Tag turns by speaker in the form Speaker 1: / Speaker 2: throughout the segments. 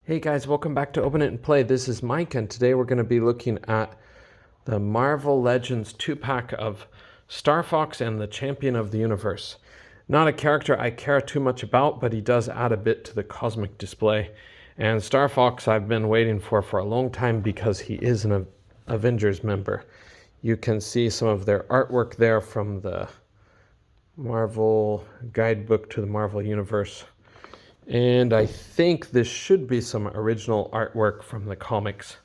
Speaker 1: Hey guys, welcome back to Open It and Play. This is Mike, and today we're going to be looking at the Marvel Legends 2-pack of Starfox and the Champion of the Universe. Not a character I care too much about, but he does add a bit to the cosmic display. And Starfox I've been waiting for a long time because he is an Avengers member. You can see some of their artwork there from the Marvel Guidebook to the Marvel Universe. And I think this should be some original artwork from the comics.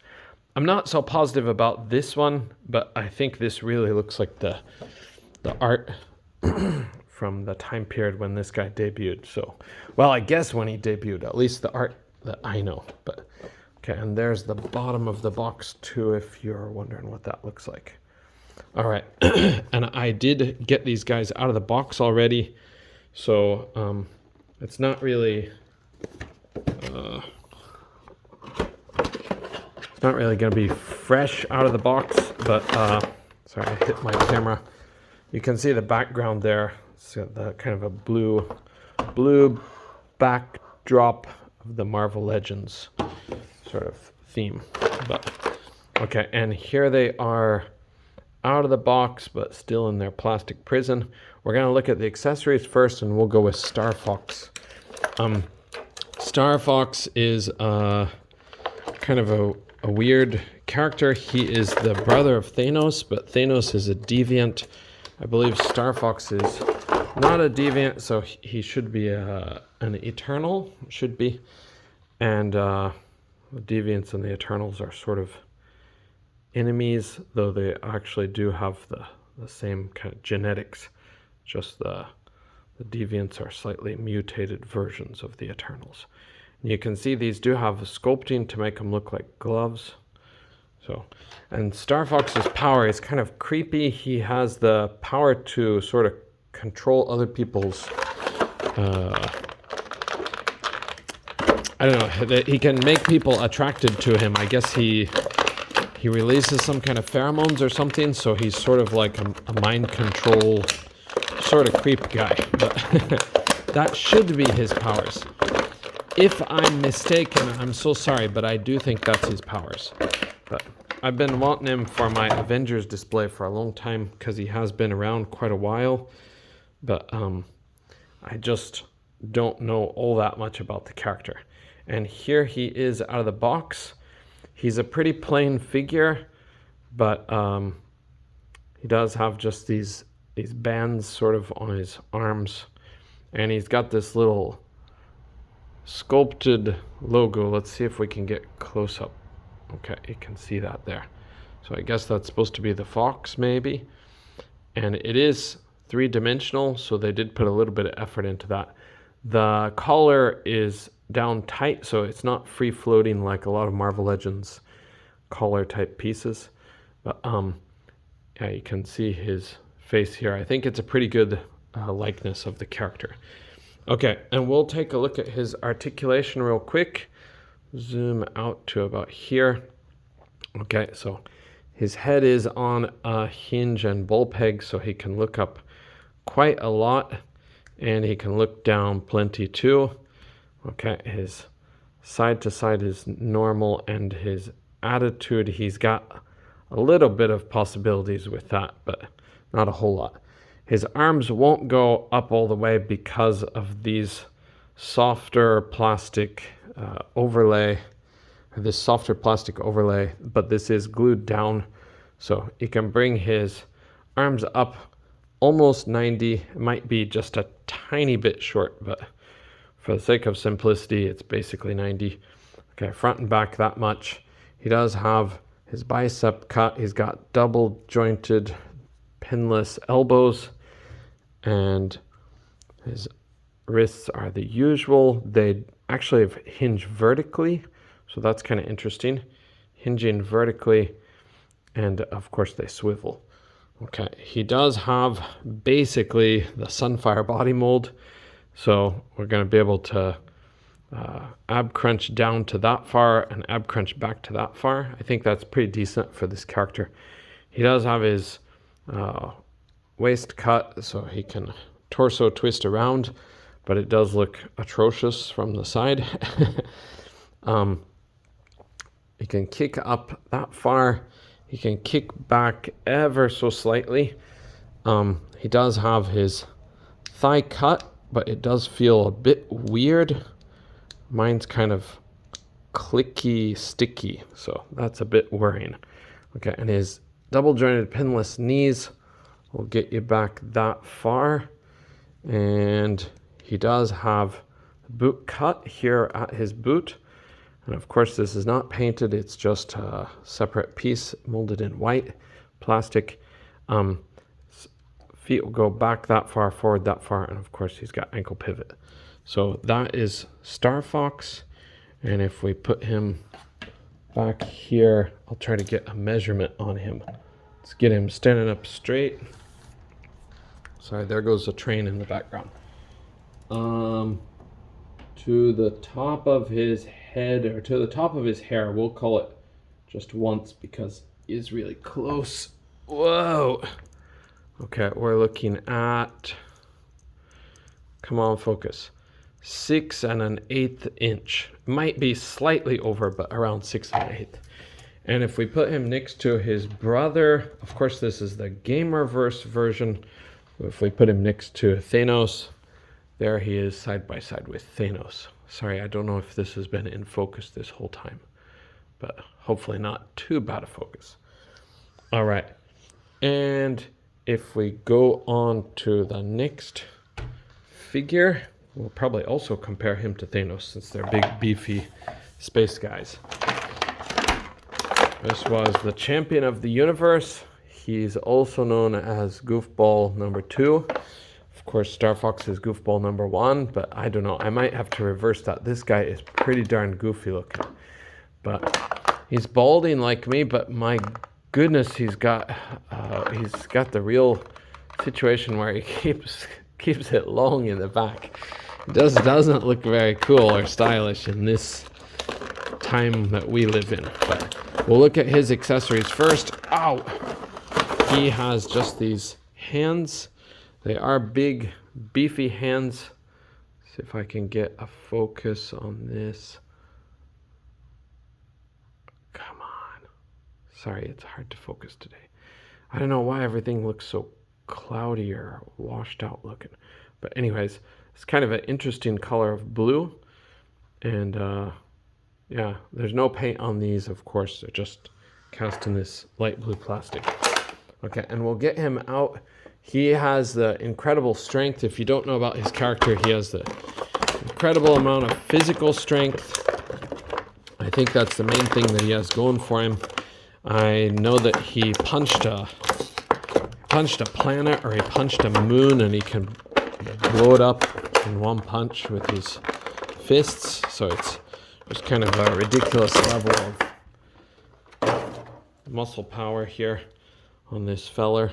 Speaker 1: I'm not so positive about this one, but I think this really looks like the art from the time period when this guy debuted. So, well, I guess when he debuted, at least the art that I know. But okay, and there's the bottom of the box too, if you're wondering what that looks like. All right, and I did get these guys out of the box already, so it's not really going to be fresh out of the box, but sorry, I hit my camera. You can see the background there. It's got the kind of a blue backdrop of the Marvel Legends sort of theme. But okay, and here they are out of the box, but still in their plastic prison. We're going to look at the accessories first, and we'll go with Starfox. Starfox is kind of a weird character. He is the brother of Thanos, but Thanos is a deviant. I believe Starfox is not a deviant, so he should be an Eternal, should be. And the deviants and the Eternals are sort of enemies, though they actually do have the same kind of genetics, just the deviants are slightly mutated versions of the Eternals. And you can see these do have sculpting to make them look like gloves. So, and Starfox's power is kind of creepy. He has the power to sort of control other people's I don't know, he can make people attracted to him. I guess he releases some kind of pheromones or something, so he's sort of like a mind control sort of creep guy, but that should be his powers. If I'm mistaken, I'm so sorry, but I do think that's his powers. But I've been wanting him for my Avengers display for a long time because he has been around quite a while, but I just don't know all that much about the character. And here he is out of the box. He's a pretty plain figure, but he does have just these bands sort of on his arms, and he's got this little sculpted logo. Let's see if we can get close up. Okay, you can see that there. So I guess that's supposed to be the fox, maybe. And it is three-dimensional, so they did put a little bit of effort into that. The collar is down tight, so it's not free-floating like a lot of Marvel Legends collar-type pieces. But yeah, you can see his face here. I think it's a pretty good likeness of the character. Okay, and we'll take a look at his articulation real quick. Zoom out to about here. Okay, so his head is on a hinge and ball peg, so he can look up quite a lot, and he can look down plenty too. Okay, his side to side is normal, and his attitude, he's got a little bit of possibilities with that, but not a whole lot. His arms won't go up all the way because of these softer plastic overlay, this softer plastic overlay, but this is glued down, so you can bring his arms up almost 90. It might be just a tiny bit short, but for the sake of simplicity, it's basically 90. Okay, front and back that much. He does have his bicep cut. He's got double jointed pinless elbows, and his wrists are the usual. They actually hinge vertically, so that's kind of interesting. Hinging vertically, and of course they swivel. Okay, he does have basically the Sunfire body mold, so we're going to be able to ab crunch down to that far and ab crunch back to that far. I think that's pretty decent for this character. He does have his waist cut, so he can torso twist around, but it does look atrocious from the side. He can kick up that far. He can kick back ever so slightly. He does have his thigh cut, but it does feel a bit weird. Mine's kind of clicky, sticky, so that's a bit worrying. Okay, and his double jointed pinless knees will get you back that far. And he does have the boot cut here at his boot. And of course, this is not painted, it's just a separate piece molded in white plastic. Feet will go back that far, forward that far, and of course he's got ankle pivot. So that is Starfox. And if we put him back here, I'll try to get a measurement on him. Let's get him standing up straight. Sorry, there goes the train in the background. To the top of his head, or to the top of his hair, we'll call it just once because he is really close. Whoa. Okay, we're looking at, come on, focus, 6 1/8 inch. Might be slightly over, but around 6 1/8. And if we put him next to his brother, of course this is the Gamerverse version. If we put him next to Thanos, there he is side by side with Thanos. Sorry, I don't know if this has been in focus this whole time, but hopefully not too bad a focus. All right, and if we go on to the next figure, we'll probably also compare him to Thanos since they're big, beefy space guys. This was the champion of the universe. He's also known as Goofball number 2. Of course, Starfox is Goofball number 1, but I don't know. I might have to reverse that. This guy is pretty darn goofy looking. But he's balding like me, but my goodness, he's got the real situation where he keeps it long in the back. It doesn't look very cool or stylish in this time that we live in. But we'll look at his accessories first. Ow! He has just these hands. They are big, beefy hands. See if I can get a focus on this. Come on. Sorry, it's hard to focus today. I don't know why everything looks so cloudy or washed out looking. But anyways, it's kind of an interesting color of blue. And yeah, there's no paint on these, of course. They're just cast in this light blue plastic. Okay, and we'll get him out. He has the incredible strength. If you don't know about his character, he has the incredible amount of physical strength. I think that's the main thing that he has going for him. I know that he punched a planet, or he punched a moon, and he can blow it up in one punch with his fists. So it's just kind of a ridiculous level of muscle power here on this feller.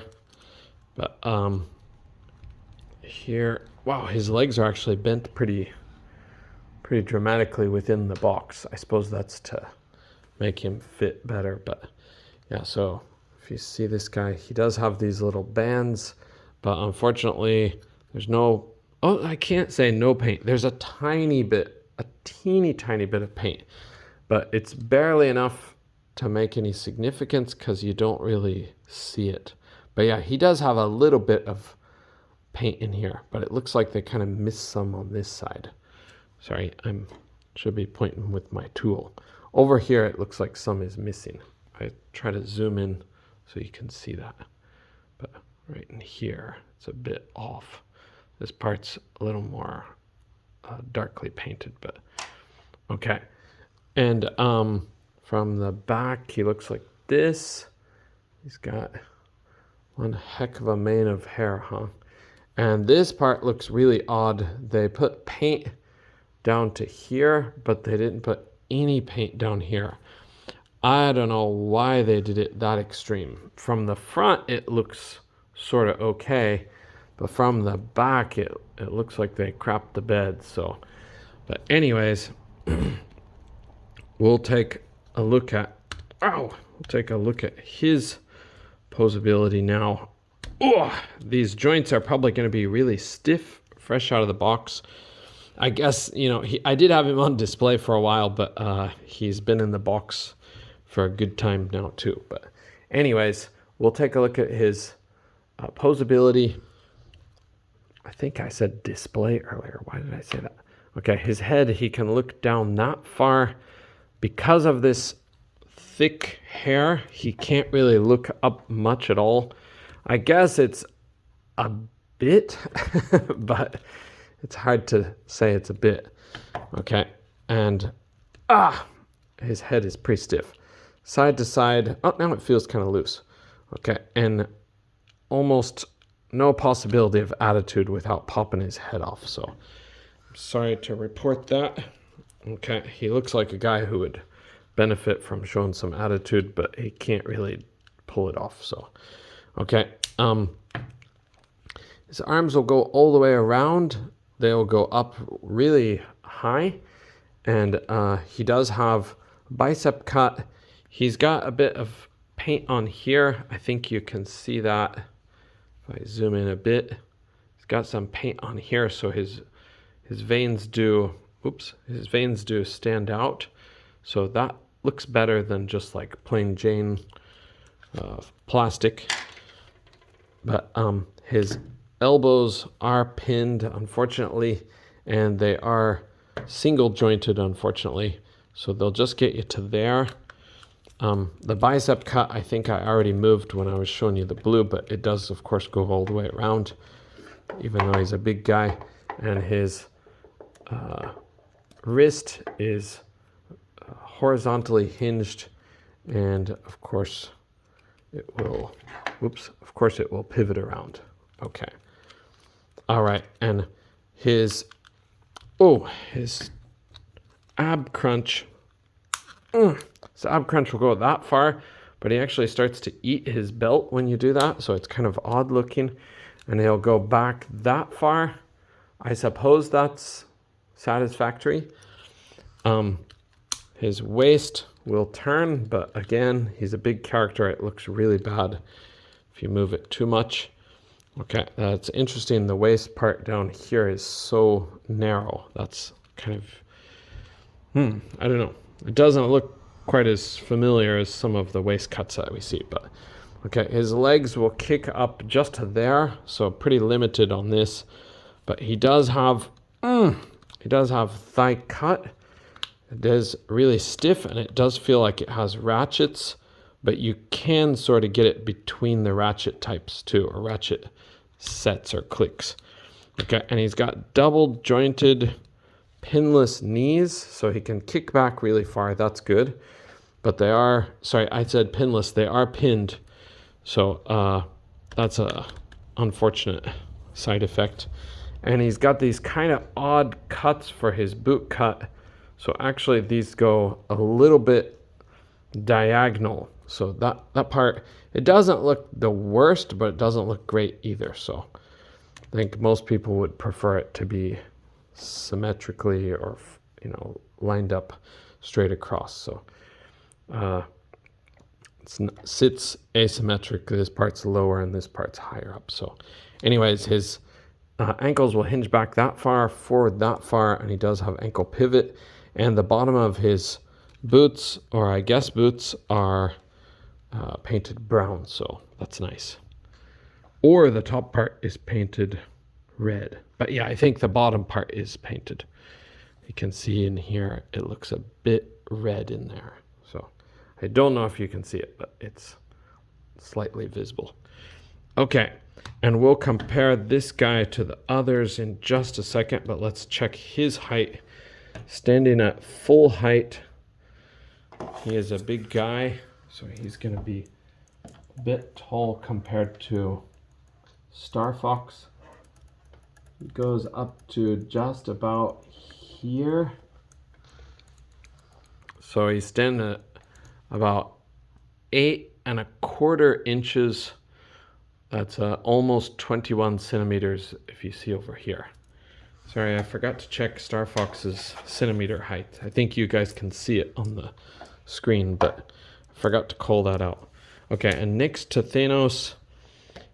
Speaker 1: But here, wow, his legs are actually bent pretty dramatically within the box. I suppose that's to make him fit better. But yeah, so if you see this guy, he does have these little bands, but unfortunately there's no, oh, I can't say no paint. There's a teeny tiny bit of paint, but it's barely enough to make any significance because you don't really see it. But yeah, he does have a little bit of paint in here, but it looks like they kind of missed some on this side. Sorry, should be pointing with my tool. Over here, it looks like some is missing. I try to zoom in so you can see that. But right in here, it's a bit off. This part's a little more darkly painted, but okay. And from the back, he looks like this. He's got one heck of a mane of hair, huh? And this part looks really odd. They put paint down to here, but they didn't put any paint down here. I don't know why they did it that extreme. From the front, it looks sort of okay, but from the back, it looks like they crapped the bed. So, but anyways, we'll take a look at his posability now. Oh, these joints are probably going to be really stiff fresh out of the box. I guess, you know, I did have him on display for a while, but he's been in the box for a good time now too. But anyways, we'll take a look at his posability. I think I said display earlier. Why did I say that? Okay, his head, he can look down that far. Because of this thick hair, he can't really look up much at all. I guess it's a bit, but it's hard to say it's a bit. Okay, and his head is pretty stiff. Side to side, oh, now it feels kind of loose. Okay, and almost no possibility of attitude without popping his head off. So I'm sorry to report that. Okay, he looks like a guy who would benefit from showing some attitude, but he can't really pull it off. So, okay, his arms will go all the way around. They'll go up really high, and he does have bicep cut. He's got a bit of paint on here. I think you can see that if I zoom in a bit. He's got some paint on here, so his veins do, his veins do stand out. So that looks better than just like plain Jane plastic. But his elbows are pinned, unfortunately, and they are single jointed, unfortunately. So they'll just get you to there. The bicep cut, I think I already moved when I was showing you the blue, but it does, of course, go all the way around, even though he's a big guy. And his wrist is horizontally hinged, and of course it will, it will pivot around. Okay. All right, and his ab crunch. So ab crunch will go that far, but he actually starts to eat his belt when you do that, so it's kind of odd looking, and he'll go back that far. I suppose that's satisfactory. His waist will turn, but again, he's a big character. It looks really bad if you move it too much. Okay, that's interesting. The waist part down here is so narrow. That's kind of, I don't know. It doesn't look quite as familiar as some of the waist cuts that we see, but okay, his legs will kick up just to there, so pretty limited on this, but he does have thigh cut. It is really stiff, and it does feel like it has ratchets, but you can sort of get it between the ratchet types too, or ratchet sets or clicks. Okay, and he's got double jointed pinless knees, so he can kick back really far. That's good. But they are, sorry, I said pinless. They are pinned. So that's a unfortunate side effect. And he's got these kind of odd cuts for his boot cut. So actually these go a little bit diagonal. So that part, it doesn't look the worst, but it doesn't look great either. So I think most people would prefer it to be symmetrically or, lined up straight across. So it sits asymmetric. This part's lower and this part's higher up. So anyways, his ankles will hinge back that far, forward that far, and he does have ankle pivot. And the bottom of his boots, or I guess boots, are painted brown, so that's nice. Or the top part is painted red. But yeah, I think the bottom part is painted. You can see in here, it looks a bit red in there. So I don't know if you can see it, but it's slightly visible. Okay, and we'll compare this guy to the others in just a second, but let's check his height. Standing at full height, he is a big guy, so he's going to be a bit tall compared to Starfox. He goes up to just about here. So he's standing at about 8¼ inches. That's almost 21 centimeters if you see over here. Sorry, I forgot to check Starfox's centimeter height. I think you guys can see it on the screen, but I forgot to call that out. Okay, and next to Thanos,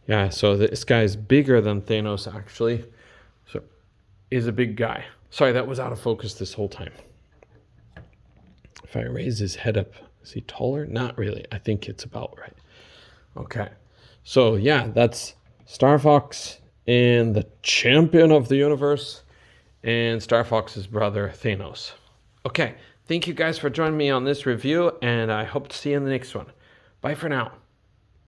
Speaker 1: yeah, so this guy's bigger than Thanos actually. So he's a big guy. Sorry, that was out of focus this whole time. If I raise his head up, is he taller? Not really. I think it's about right. Okay. So yeah, that's Starfox and the champion of the universe and Starfox's brother Thanos. Okay. Thank you guys for joining me on this review, and I hope to see you in the next one. Bye for now.